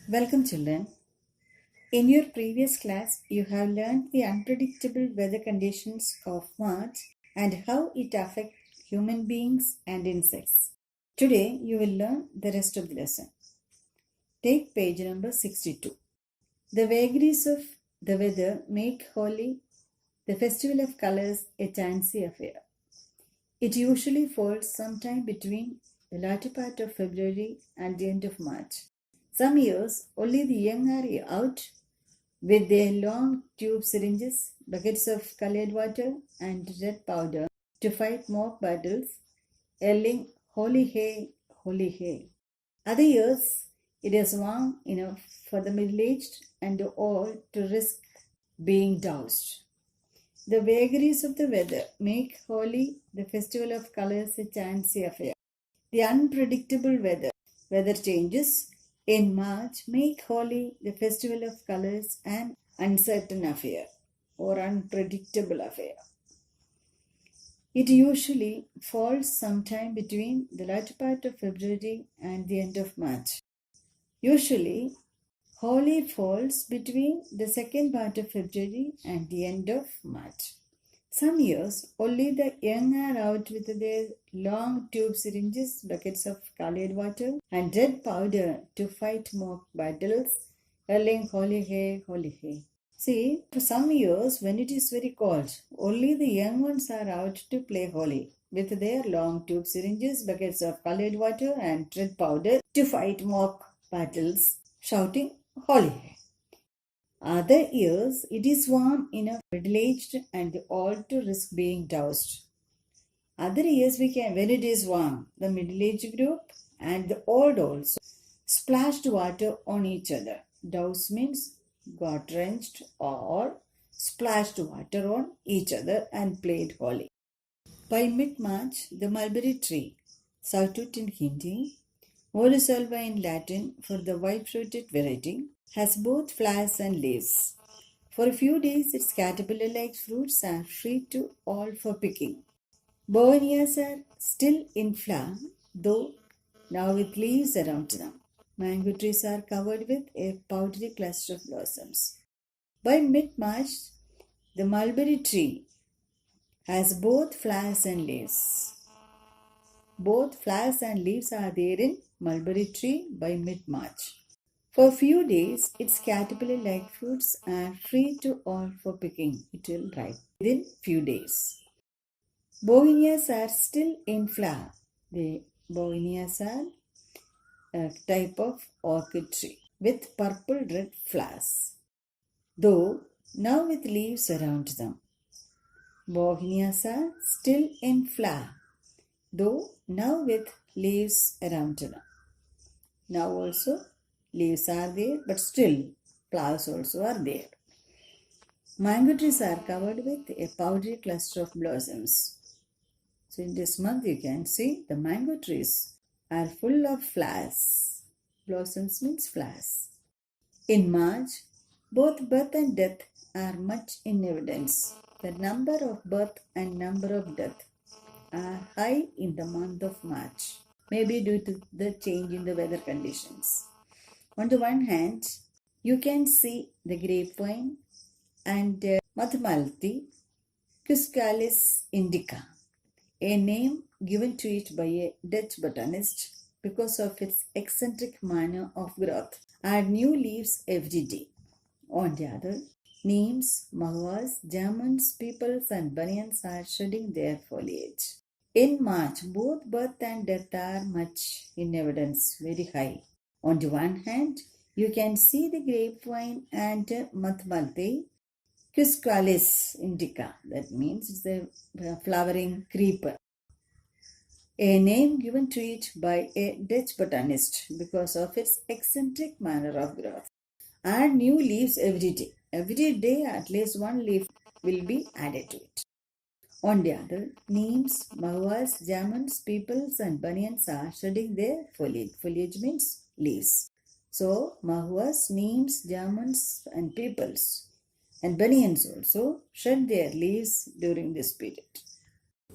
Welcome, children. In your previous class, you have learned the unpredictable weather conditions of March and how it affects human beings and insects. Today, you will learn the rest of the lesson. Take page number 62. The vagaries of the weather make Holi, the festival of colors, a chancy affair. It usually falls sometime between the latter part of February and the end of March. Some years, only the young are out with their long tube syringes, buckets of colored water, and red powder to fight mock battles, yelling, "Holy hay, holy hay." Other years, it is warm enough for the middle aged and all to risk being doused. The vagaries of the weather make Holi, the festival of colors, a chancy affair. The unpredictable weather changes in March make Holi, the festival of colors, an uncertain affair or unpredictable affair. It usually falls sometime between the latter part of February and the end of March. Usually, Holi falls between the second part of February and the end of March. Some years, only the young are out with their long tube syringes, buckets of colored water, and red powder to fight mock battles, yelling, "Holy hay, holy hay." See, for some years, when it is very cold, only the young ones are out to play Holi with their long tube syringes, buckets of colored water, and red powder to fight mock battles, shouting, "Holy hay." Other years, it is warm enough, middle-aged, and all to risk being doused. Other years, when it is warm, the middle-aged group and the old also splashed water on each other. Douse means got drenched or splashed water on each other and played Holi. By mid-March, the mulberry tree, Sautut in Hindi, Oryzalva in Latin for the white-fruited variety, has both flowers and leaves. For a few days, its caterpillar-like fruits are free to all for picking. Bogonias are still in flower, though now with leaves around them. Mango trees are covered with a powdery cluster of blossoms. By mid-March, the mulberry tree has both flowers and leaves. Both flowers and leaves are there in mulberry tree by mid-March. For a few days, its caterpillar-like fruits are free to all for picking. It will ripe within few days. Bogonias are still in flower. The bogonias are a type of orchid tree with purple-red flowers, though now with leaves around them. Bogonias are still in flower, though now with leaves around them. Now also leaves are there, but still flowers also are there. Mango trees are covered with a powdery cluster of blossoms. So in this month you can see the mango trees are full of flowers. Blossoms means flowers. In March, both birth and death are much in evidence. The number of birth and number of death are high in the month of March, maybe due to the change in the weather conditions. On the one hand, you can see the grapevine and Madhumalati, Quiscalis indica, a name given to it by a Dutch botanist because of its eccentric manner of growth, add new leaves every day. On the other, neems, mahuas, jamons, peepals, and banyans are shedding their foliage. In March, both birth and death are much in evidence, very high. On the one hand, you can see the grapevine and Madhumalati, Quiscalis indica, that means it's a flowering creeper, a name given to it by a Dutch botanist because of its eccentric manner of growth. Add new leaves every day. Every day, at least one leaf will be added to it. On the other, neems, mahuas, jamons, peepals, and banyans are shedding their foliage. Foliage means leaves. So, mahuas, neems, jamons, and peepals, and banyans also shed their leaves during this period.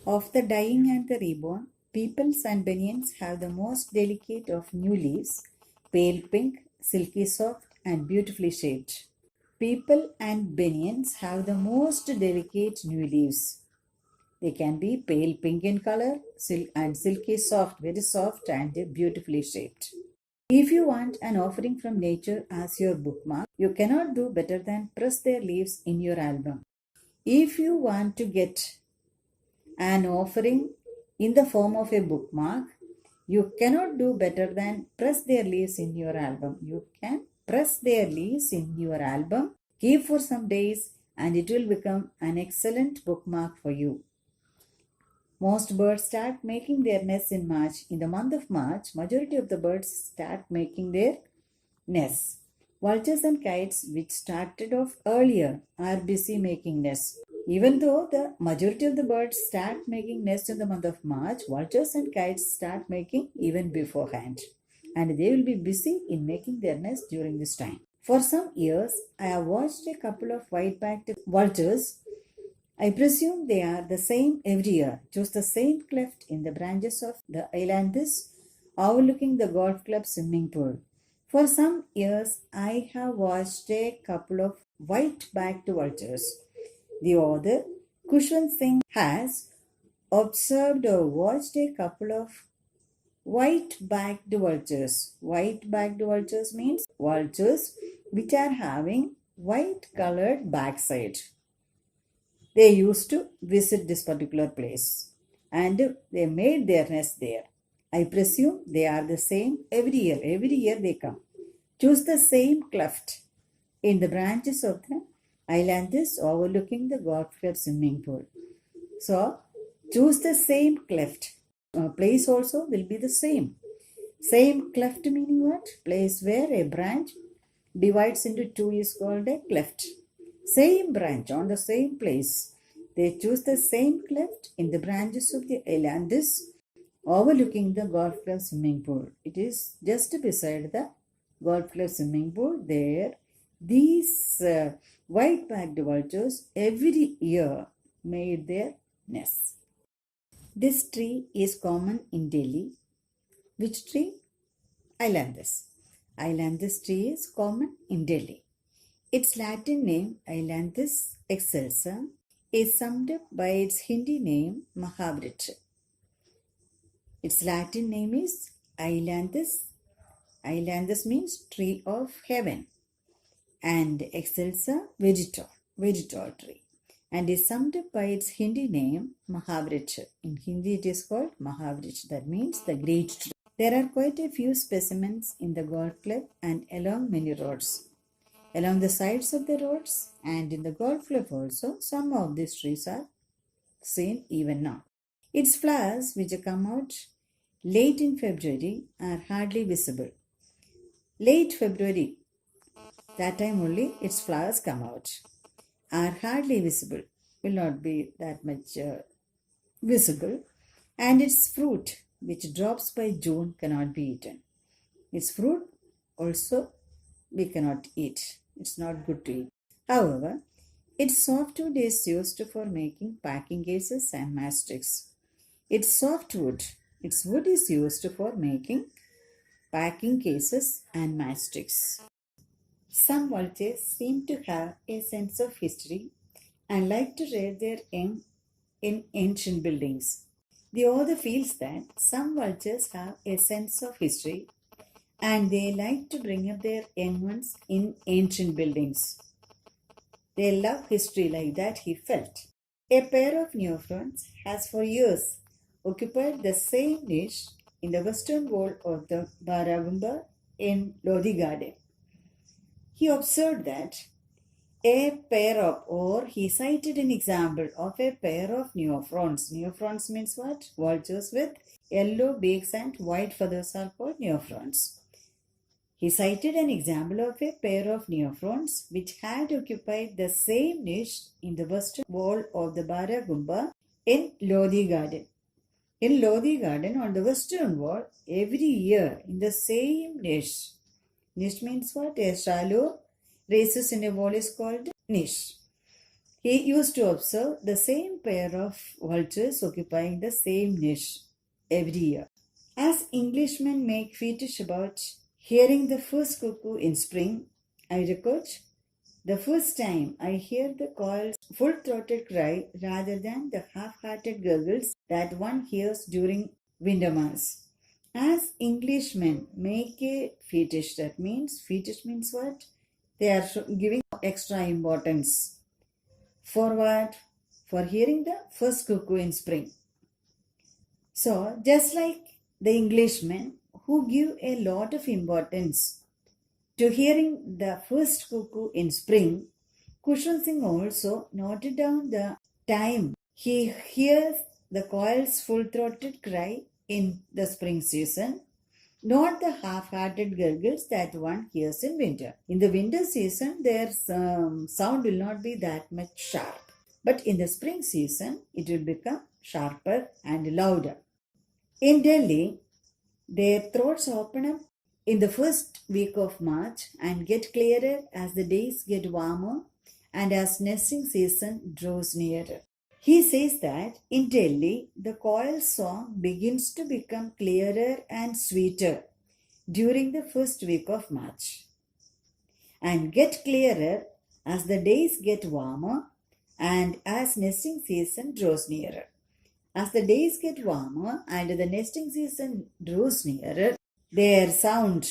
Of the dying and the reborn, peepals and banyans have the most delicate of new leaves, pale pink, silky soft, and beautifully shaped. People and banyan have the most delicate new leaves. They can be pale pink in color and silky soft, very soft and beautifully shaped. If you want an offering from nature as your bookmark, you cannot do better than press their leaves in your album. If you want to get an offering in the form of a bookmark, you cannot do better than press their leaves in your album. You can press their leaves in your album, keep for some days, and it will become an excellent bookmark for you. Most birds start making their nests in March. In the month of March, majority of the birds start making their nests. Vultures and kites, which started off earlier, are busy making nests. Even though the majority of the birds start making nests in the month of March, vultures and kites start making even beforehand. And they will be busy in making their nests during this time. For some years, I have watched a couple of white-backed vultures. I presume they are the same every year. Choose the same cleft in the branches of the islandus overlooking the golf club swimming pool. For some years, I have watched a couple of white-backed vultures. The author, Khushwant Singh, has observed or watched a couple of white-backed vultures. White-backed vultures means vultures which are having white-colored backside. They used to visit this particular place and they made their nest there. I presume they are the same every year. Every year they come. Choose the same cleft in the branches of the islandus overlooking the golf club swimming pool. So, choose the same cleft. Place also will be the same. Same cleft meaning what? Place where a branch divides into two is called a cleft. Same branch on the same place. They choose the same cleft in the branches of the islandus overlooking the golf club swimming pool. It is just beside the golf club swimming pool. There, these white-backed vultures every year made their nests. This tree is common in Delhi. Which tree? Islandus. Islandus tree is common in Delhi. Its Latin name, Islandus excelsa, is summed up by its Hindi name, Mahavriksha. Its Latin name is Islandus. Islandus means tree of heaven. And excelsa, very tall tree. And is summed up by its Hindi name, Mahavriksha. In Hindi it is called Mahavriksha. That means the great tree. There are quite a few specimens in the golf club and along many roads. Along the sides of the roads and in the golf club also, some of these trees are seen even now. Its flowers, which come out late in February, are hardly visible. Late February, that time only its flowers come out, are hardly visible, will not be that much visible. And its fruit, which drops by June, cannot be eaten. Its fruit also we cannot eat. It's not good to eat. However, its softwood is used for making packing cases and matchsticks. Its wood is used for making packing cases and matchsticks. Some vultures seem to have a sense of history and like to rear their young in ancient buildings. The author feels that some vultures have a sense of history and they like to bring up their young ones in ancient buildings. They love history like that, he felt. A pair of neophrons has for years occupied the same niche in the western wall of the Baragumba in Lodi Garden. He observed that he cited an example of a pair of neophrons. Neophrons means what? Vultures with yellow beaks and white feathers are called neophrons. He cited an example of a pair of neophrons which had occupied the same niche in the western wall of the Baragumba in Lodi Garden. In Lodi Garden on the western wall, every year in the same niche. Niche means what? A shallow recess in a wall is called niche. He used to observe the same pair of vultures occupying the same niche every year. As Englishmen make fetish about Hearing the first cuckoo in spring, I record the first time I hear the call's full-throated cry rather than the half-hearted gurgles that one hears during winter months. As Englishmen make a fetish, fetish means what? They are giving extra importance. For what? For hearing the first cuckoo in spring. So, just like the Englishmen who give a lot of importance to hearing the first cuckoo in spring, Khushwant Singh also noted down the time he hears the quail's full-throated cry in the spring season, not the half-hearted gurgles that one hears in winter. In the winter season, their sound will not be that much sharp. But in the spring season, it will become sharper and louder. In Delhi, their throats open up in the first week of March and get clearer as the days get warmer and as nesting season draws nearer. He says that in Delhi, the coil song begins to become clearer and sweeter during the first week of March and get clearer as the days get warmer and as nesting season draws nearer. As the days get warmer and the nesting season draws nearer, their sound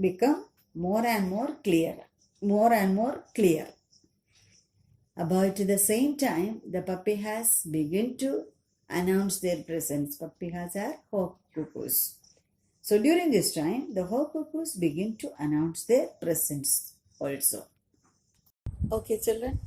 become more and more clear. About the same time, the puppy has begun to announce their presence. Puppy has are hawk cuckoos. So during this time, the hawk cuckoos begin to announce their presence also. Okay, children.